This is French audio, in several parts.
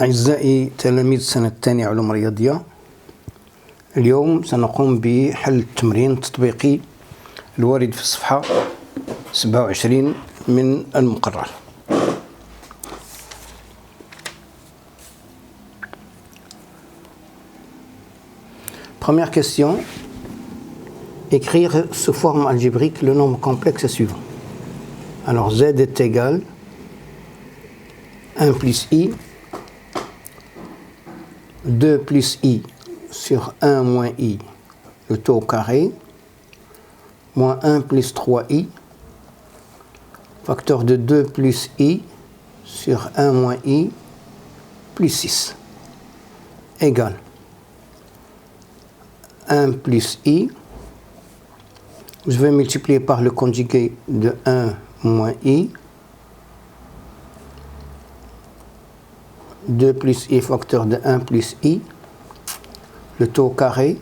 أعزائي تلاميذ السنة الثانية علوم رياضية، اليوم سنقوم بحل التمرين التطبيقي الوارد في الصفحة 27 من المقرر. Première question, écrire sous forme algébrique le nombre complexe suivant. Alors z est égal 1 plus i, 2 plus i sur 1 moins i, le tout au carré, moins 1 plus 3i, facteur de 2 plus i sur 1 moins i, plus 6, égale 1 plus i, je vais multiplier par le conjugué de 1 moins i, 2 plus i facteur de 1 plus i, le tout au carré,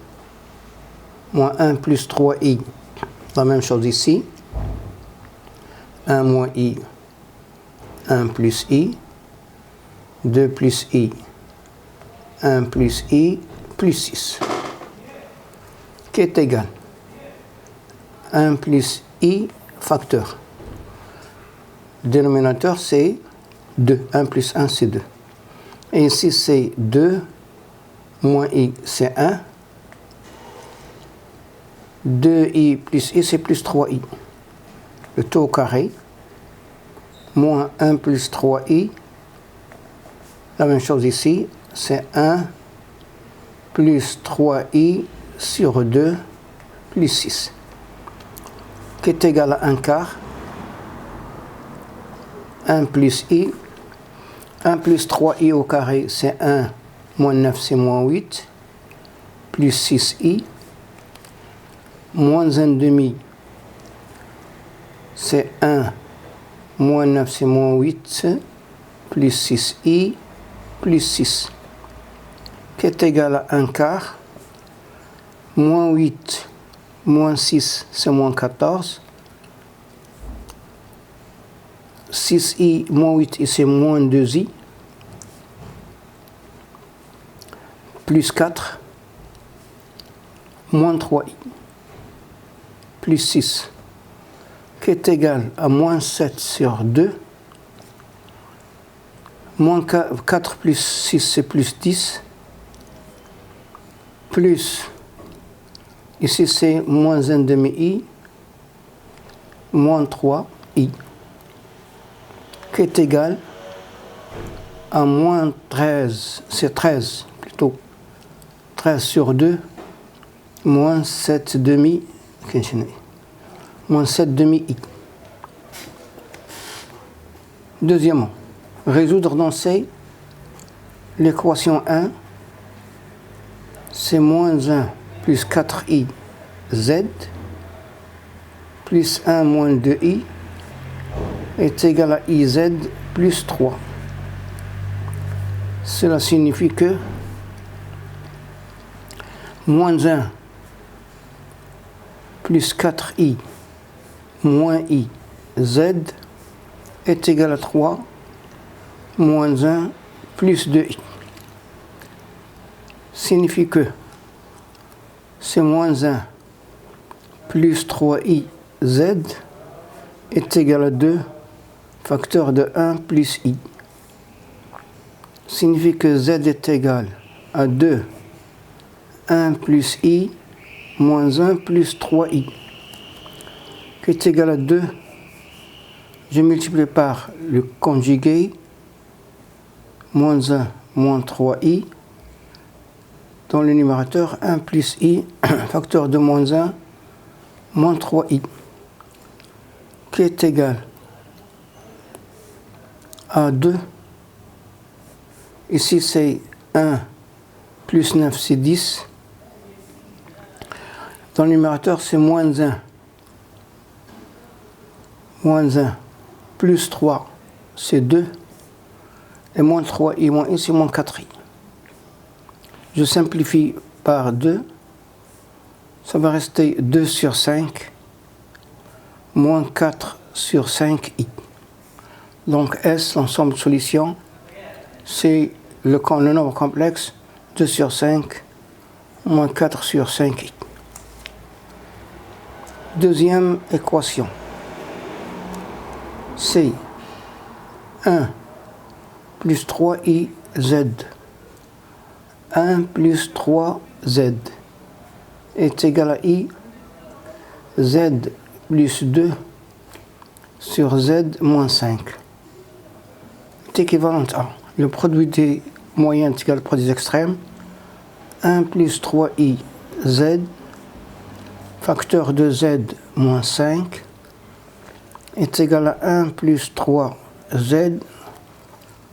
moins 1 plus 3i, la même chose ici, 1 moins i, 1 plus i, 2 plus i, 1 plus i, plus 6, qui est égal 1 plus i facteur. Le dénominateur c'est 2, 1 plus 1 c'est 2. Et ici c'est 2, moins i c'est 1, 2i plus i c'est plus 3i. Le tout au carré, moins 1 plus 3i, la même chose ici, c'est 1 plus 3i sur 2 plus 6, qui est égal à 1 quart, 1 plus i, 1 plus 3i au carré, c'est 1, moins 9, c'est moins 8, plus 6i, moins 1 demi, c'est 1, moins 9, c'est moins 8, plus 6i, plus 6, qui est égal à 1 quart, moins 8, moins 6, c'est moins 14, 6i, moins 8i, c'est moins 2i, plus 4, moins 3i, plus 6, qui est égal à moins 7 sur 2, moins 4 plus 6, c'est plus 10, plus, ici c'est moins 1 demi-i, moins 3i, qui est égal à moins 13, c'est 13 plutôt, 13 sur 2, moins 7 demi, moins 7 demi-i. Deuxièmement, résoudre dans C, l'équation 1, c'est moins 1 plus 4i z, plus 1 moins 2i, est égal à iz plus 3. Cela signifie que moins 1 plus 4i moins i z est égal à 3 moins 1 plus 2i. Signifie que c'est moins 1 plus 3i z est égal à 2 facteur de 1 plus i. Signifie que z est égal à 2, 1 plus i, moins 1 plus 3i, qui est égal à 2. Je multiplie par le conjugué, moins 1, moins 3i, dans le numérateur, 1 plus i, facteur de moins 1, moins 3i, qui est égal à 2. Ici c'est 1 plus 9 c'est 10. Dans le numérateur c'est moins 1. Moins 1 plus 3 c'est 2. Et moins 3i moins i c'est moins 4i. Je simplifie par 2. Ça va rester 2 sur 5. Moins 4 sur 5i. Donc S, l'ensemble de solutions, c'est le nombre complexe 2 sur 5 moins 4 sur 5i. Deuxième équation, c'est 1 plus 3i z. 1 plus 3z est égal à i, z plus 2 sur z moins 5 est équivalent à le produit des moyennes est égal au produit des extrêmes. 1 plus 3i z facteur de z moins 5 est égal à 1 plus 3z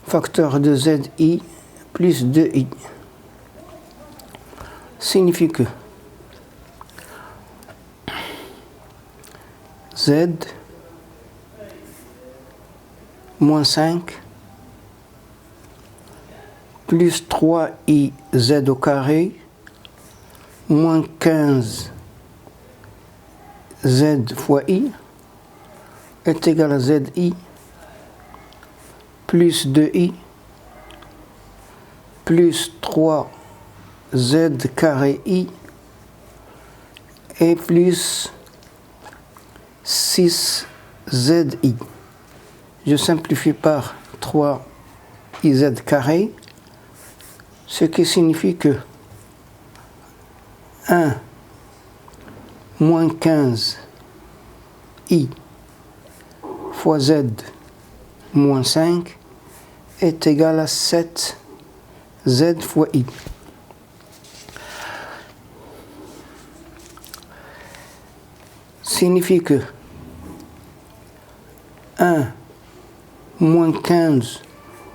facteur de zi plus 2i. Signifie que z moins 5 plus 3i z au carré moins 15 z fois i est égal à zi plus 2i plus 3z carré i et plus 6zi. Je simplifie par 3iz carré, ce qui signifie que 1 moins 15 i fois z moins 5 est égal à 7 z fois i. Signifie que 1 moins 15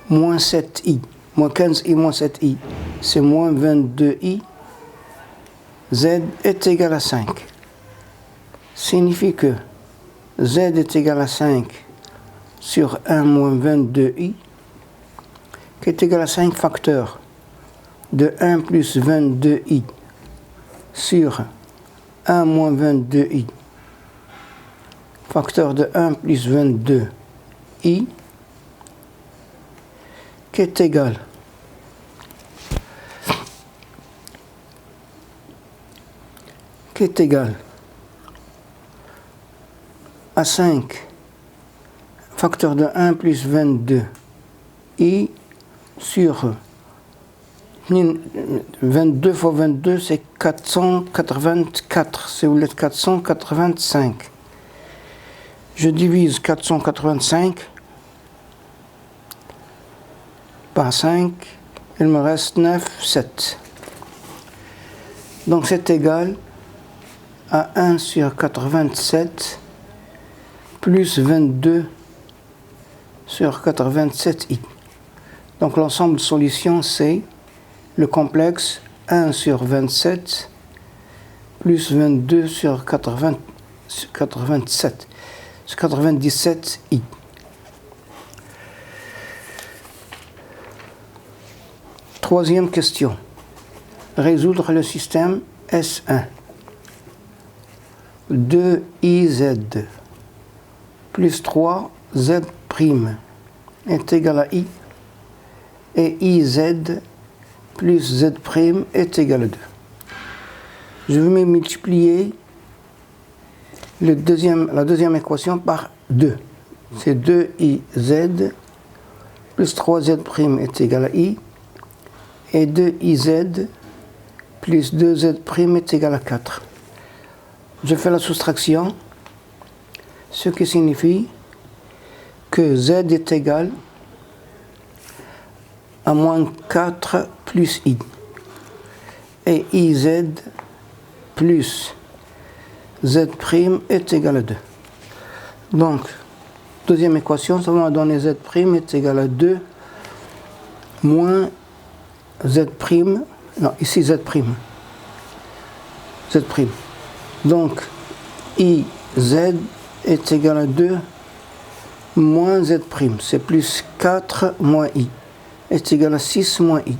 moins 7i, moins 15i moins 7i, c'est moins 22i, z est égal à 5. Signifie que z est égal à 5 sur 1 moins 22i, qui est égal à 5 facteurs de 1 plus 22i sur 1 moins 22i, facteur de 1 plus 22i, qui est égal à 5 facteur de 1 plus 22i sur 22 fois 22, c'est 484, c'est vous l'êtes 485. Je divise 485 par 5, il me reste 9, 7. Donc c'est égal à 1 sur 87 plus 22 sur 87i. Donc l'ensemble de solutions, c'est le complexe 1 sur 27 plus 22 sur 97. C'est 97i. Troisième question. Résoudre le système S1. 2iz plus 3z' est égal à i et iz plus z' est égal à 2. Je vais multiplier la deuxième équation par 2. C'est 2iz plus 3z' est égal à i et 2iz plus 2z' est égal à 4. Je fais la soustraction, ce qui signifie que z est égal à moins 4 plus i et iz plus z' est égal à 2. Donc, deuxième équation, ça va donner z' est égal à 2 moins z', non, ici z'. Donc, iz est égal à 2 moins z', c'est plus 4 moins i, est égal à 6 moins i.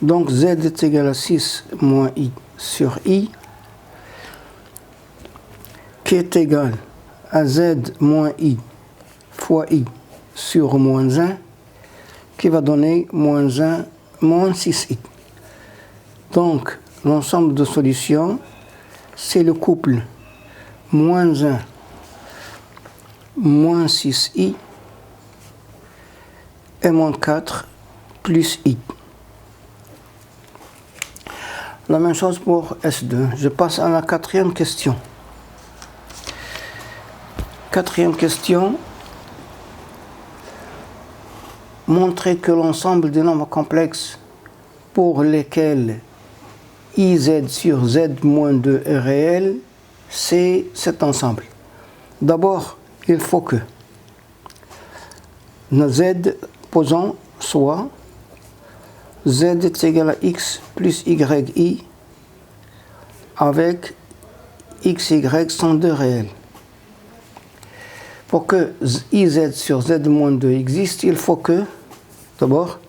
Donc, z est égal à 6 moins i sur i, qui est égal à z moins i fois i sur moins 1, qui va donner moins 1, moins 6i. Donc, l'ensemble de solutions, c'est le couple moins 1, moins 6i et moins 4 plus i. La même chose pour S2. Je passe à la quatrième question. Quatrième question. Montrer que l'ensemble des nombres complexes pour lesquels IZ sur Z-2 est réel, c'est cet ensemble. D'abord, il faut que Z posant soit Z est égal à X plus YI avec XY sont deux réels. Pour que IZ sur Z-2 existe, il faut que, d'abord,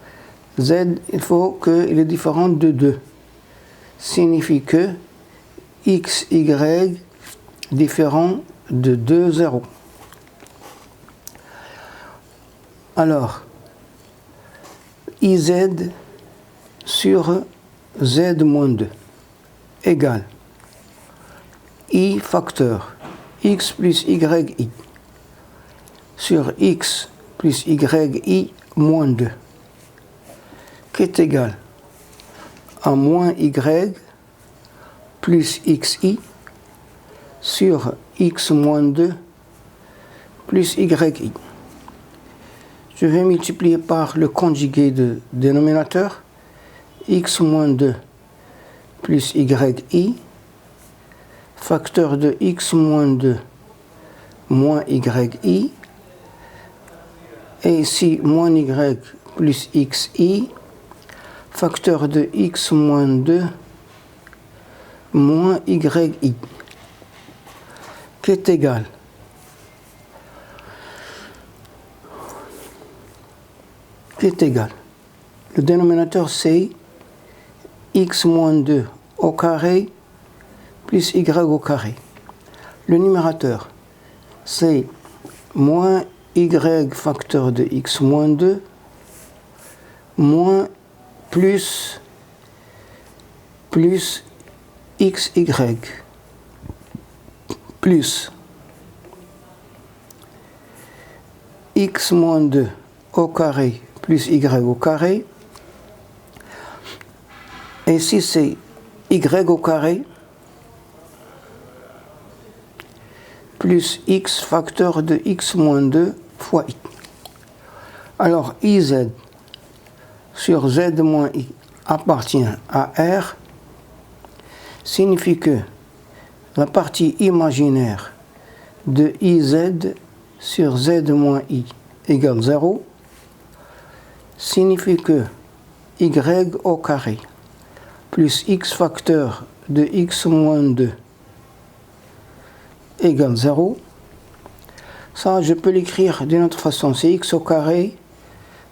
Z, il faut qu'il est différent de 2. Signifie que XY différent de 2, 0. Alors, IZ sur Z-2 égale I facteur X plus YI sur X plus YI moins 2 qui est égal à moins Y plus XI sur X moins 2 plus YI. Je vais multiplier par le conjugué de dénominateur X moins 2 plus YI facteur de X moins 2 moins YI et ici moins Y plus XI facteur de X moins 2 moins YI qui est égal le dénominateur c'est X moins 2 au carré plus Y au carré. Le numérateur c'est moins Y facteur de X moins 2 moins plus XY plus X moins 2 au carré plus Y au carré. Et ici c'est Y au carré plus X facteur de X moins 2 fois I. Alors IZ sur Z moins I appartient à R signifie que la partie imaginaire de IZ sur Z moins I égale 0 signifie que Y au carré plus X facteur de X moins 2 égale 0. Ça, je peux l'écrire d'une autre façon. C'est X au carré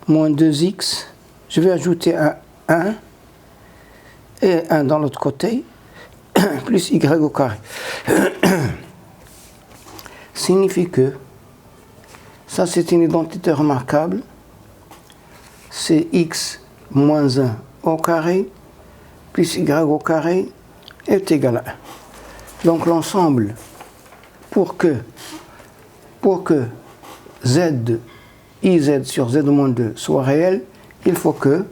moins 2X. Je vais ajouter un 1 et 1 dans l'autre côté plus Y au carré. Signifie que ça, c'est une identité remarquable. C'est X moins 1 au carré plus Y au carré est égal à 1. Donc l'ensemble, pour que Z, IZ sur Z-2 soit réel, il faut que,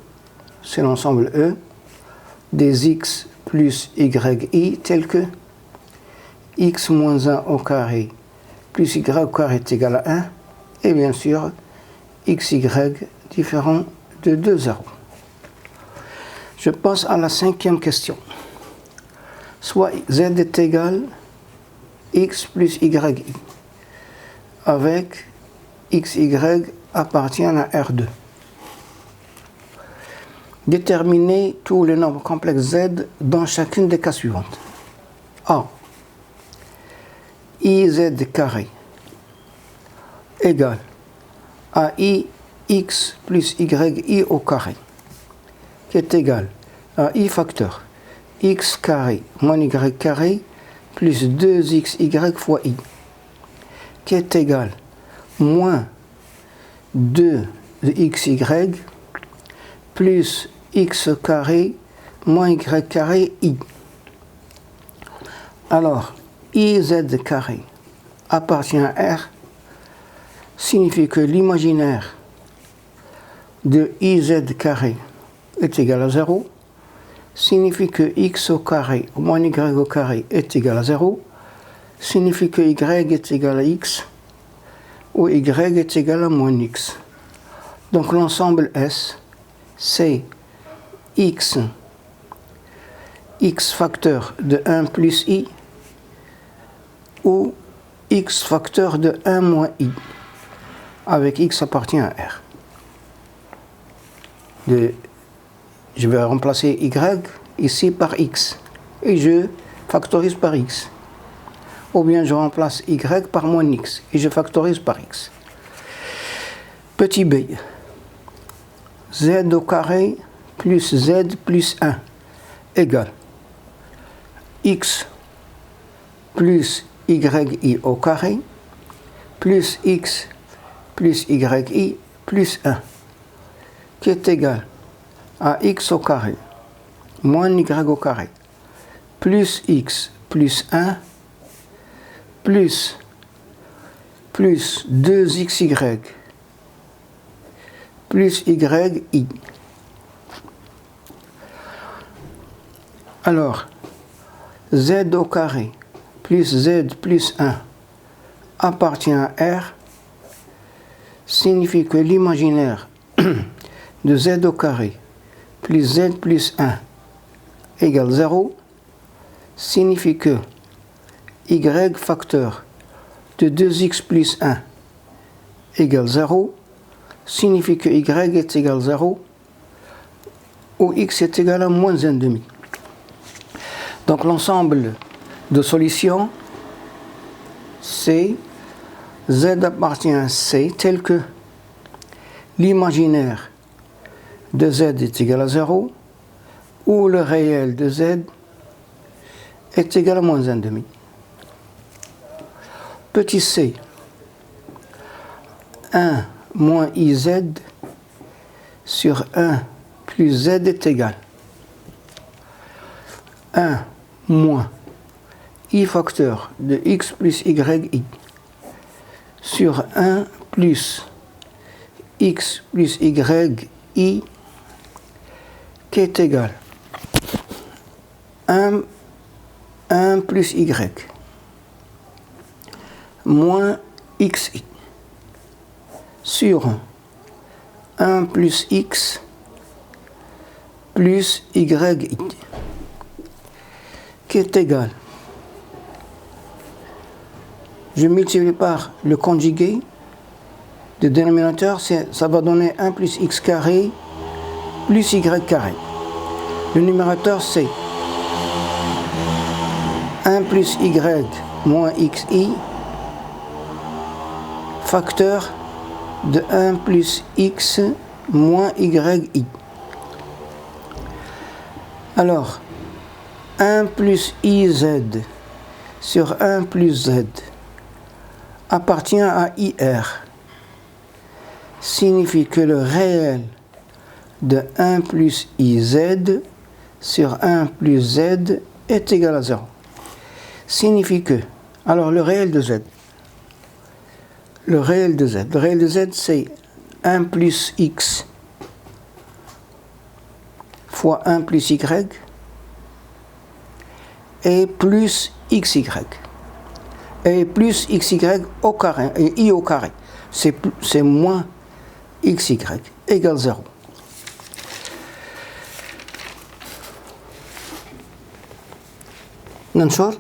c'est l'ensemble E, des X plus YI tel que X moins 1 au carré plus Y au carré est égal à 1 et bien sûr XY différent de 2, 0. Je passe à la cinquième question. Soit Z est égal X plus YI avec XY appartient à R2. Déterminer tous les nombres complexes Z dans chacune des cas suivantes. A. IZ carré égale à I X plus YI au carré qui est égal à I facteur X carré moins Y carré plus 2XY fois I qui est égal moins 2 de XY plus x carré moins y carré i. Alors, iz carré appartient à R signifie que l'imaginaire de iz carré est égal à 0, signifie que x au carré moins y au carré est égal à 0, signifie que y est égal à x, où y est égal à moins x. Donc l'ensemble S, c'est x facteur de 1 plus i, ou x facteur de 1 moins i, avec x appartient à R. Je vais remplacer y ici par x, et je factorise par x. Ou bien je remplace y par moins x, et je factorise par x. Petit b, z au carré plus z plus 1 égale x plus yi au carré plus x plus yi plus 1 qui est égal à x au carré moins y au carré plus x plus 1 plus 2xy plus yi. Alors, z au carré plus z plus 1 appartient à R signifie que l'imaginaire de z au carré plus z plus 1 égale 0 signifie que y facteur de 2x plus 1 égale 0 signifie que y est égal à 0 ou x est égal à moins 1,5. Donc l'ensemble de solutions, c'est z appartient à C tel que l'imaginaire de z est égal à 0 ou le réel de z est égal à moins 1,5. Petit c, 1 moins iz sur 1 plus z est égal 1 moins i facteur de x plus yi sur 1 plus x plus yi qui est égal 1 plus y moins xi sur 1 plus x plus yi qui est égal, je multiplie par le conjugué du dénominateur, ça va donner 1 plus x carré plus y carré. Le numérateur c'est 1 plus y moins xi facteur de 1 plus x moins yi. Alors, 1 plus iz sur 1 plus z appartient à ir, signifie que le réel de 1 plus iz sur 1 plus z est égal à 0. Signifie que, alors le réel de z c'est 1 plus x fois 1 plus y et plus xy et plus xy au carré et i au carré, c'est moins xy égale 0. ننشر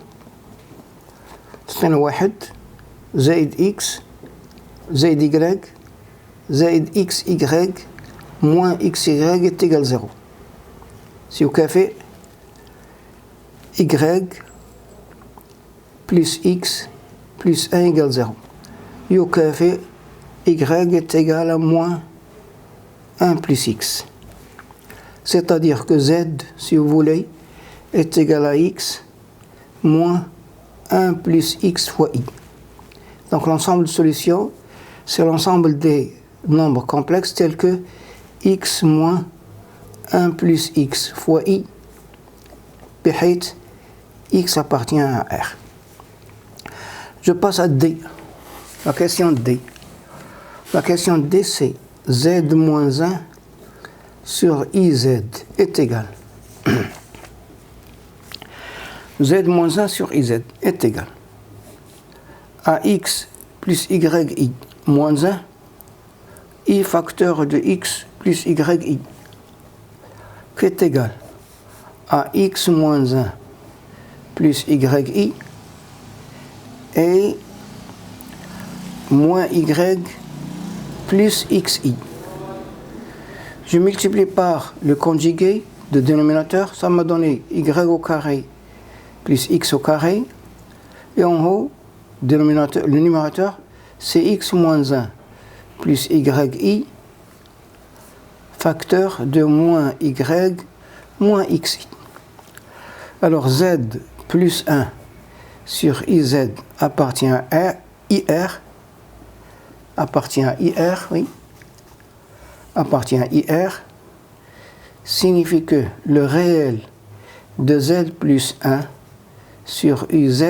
استنى 1 زائد x زائد y زائد xy moins xy est égal 0. سيكافئ y plus x plus 1 égale 0. يكافئ y est égal à moins 1 plus x. C'est-à-dire que z, si vous voulez, est égal à x moins 1 plus x fois i. Donc l'ensemble de solutions, c'est l'ensemble des nombres complexes tels que x moins 1 plus x fois i, بحيث x appartient à R. Je passe à D. La question D. La question D, c'est z moins 1 sur iz est égal. Z moins 1 sur iz est égal à x plus yi moins 1, i facteur de x plus yi, qui est égal à x moins 1 plus yi et moins y plus xi. Je multiplie par le conjugué de dénominateur, ça m'a donné y au carré plus x au carré, et en haut, le numérateur, c'est x moins 1 plus yi, facteur de moins y moins xi. Alors z plus 1 sur iz appartient à ir, appartient à ir, oui, appartient à ir, signifie que le réel de z plus 1 sur uz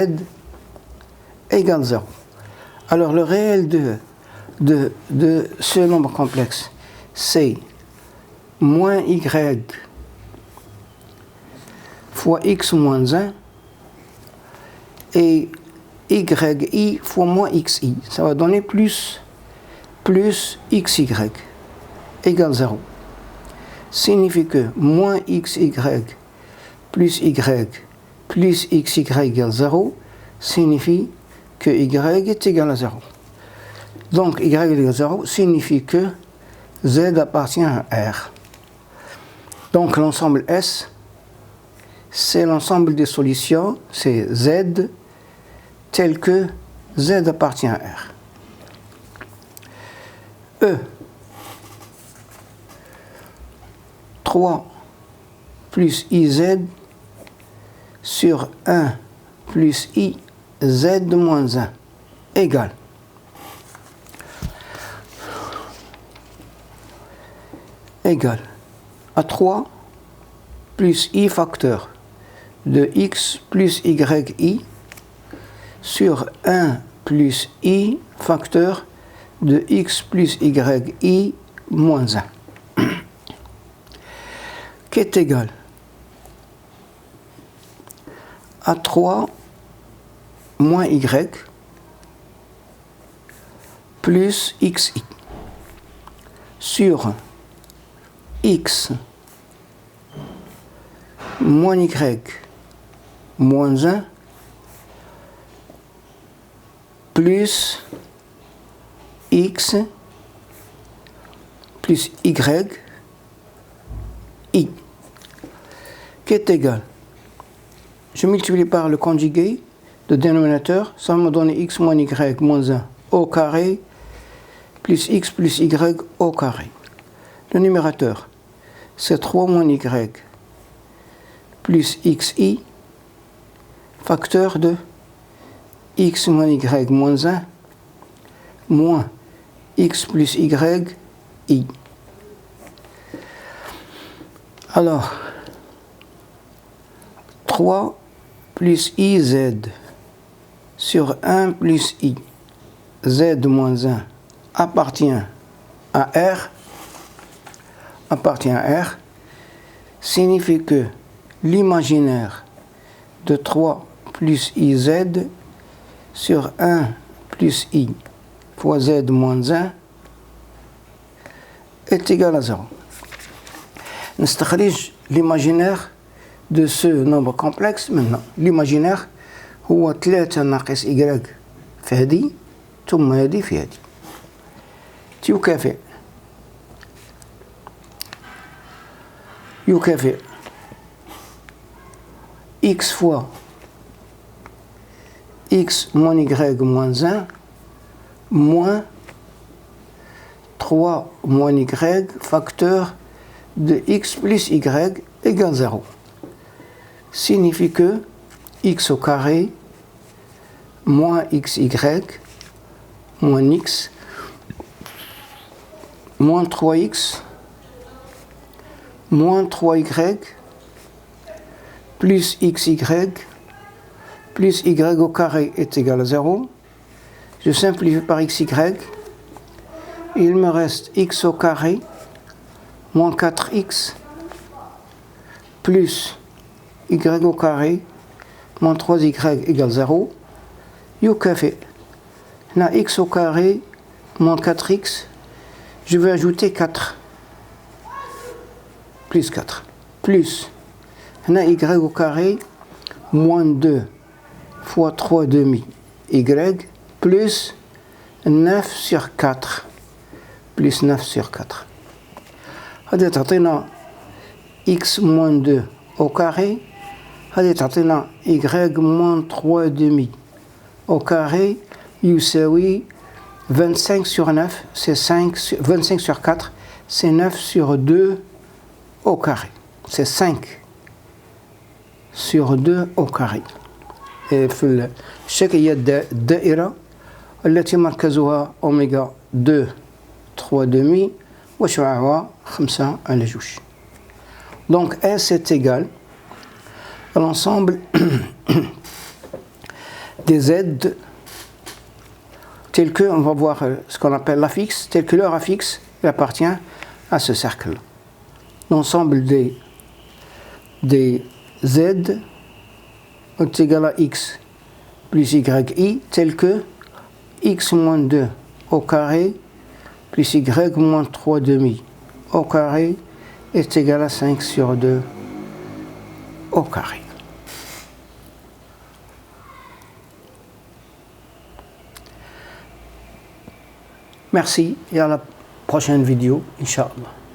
égale 0. Alors le réel de ce nombre complexe, c'est moins y fois x moins 1 et yi fois moins xi. Ça va donner plus xy égale 0. Signifie que moins xy plus y plus xy égale 0 signifie que y est égal à 0. Donc y égale 0 signifie que z appartient à R. Donc l'ensemble S, c'est l'ensemble des solutions, c'est Z tel que Z appartient à R. E, 3 plus IZ sur 1 plus I Z moins 1 égale à 3 plus I facteur de x plus yi sur 1 plus I facteur de x plus yi moins 1 qui est égal à 3 moins y plus xi sur x moins y moins 1 plus x plus y i qui est égal. Je multiplie par le conjugué de dénominateur, ça me donne x moins y moins 1 au carré plus x plus y au carré. Le numérateur, c'est 3 moins y plus xi, facteur de x moins y moins 1 moins x plus y i. Alors, 3 plus iz sur 1 plus i, z moins 1 appartient à R, signifie que l'imaginaire de 3 plus iz sur 1 plus i fois z moins 1 est égal à 0. نستخرج l'imaginaire de ce nombre complexe maintenant. L'imaginaire هو 3 ناقص y في هذه ثم هذه في هذه يكافئ x fois x moins y moins 1 moins 3 moins y facteur de x plus y égale 0. Signifie que x au carré moins xy moins x moins 3x moins 3y plus xy plus y au carré est égal à 0. Je simplifie par xy. Il me reste x au carré moins 4x plus y au carré moins 3y égale 0. Fait là, x au carré moins 4x, je vais ajouter 4 plus 4 plus là, y au carré moins 2 fois 3 demi y plus 9 sur 4 plus 9 sur 4. هذا تعطينا x moins 2 au carré. هذا تعطينا y moins 3 demi au carré يساوي 25 sur 9, c'est 25 sur 4, c'est 9 sur 2 au carré. C'est 5 sur 2 au carré. في الشكل هي الدائرة التي مركزها أوميغا 2 3 demi وشعاعها 5 على جوج. Donc S est égal à l'ensemble des Z tel que, on va voir ce qu'on appelle l'affixe, tel que leur affixe appartient à ce cercle. L'ensemble des Z est égal à x plus yi tel que x moins 2 au carré plus y moins 3 demi au carré est égal à 5 sur 2 au carré. Merci et à la prochaine vidéo, Inch'Allah.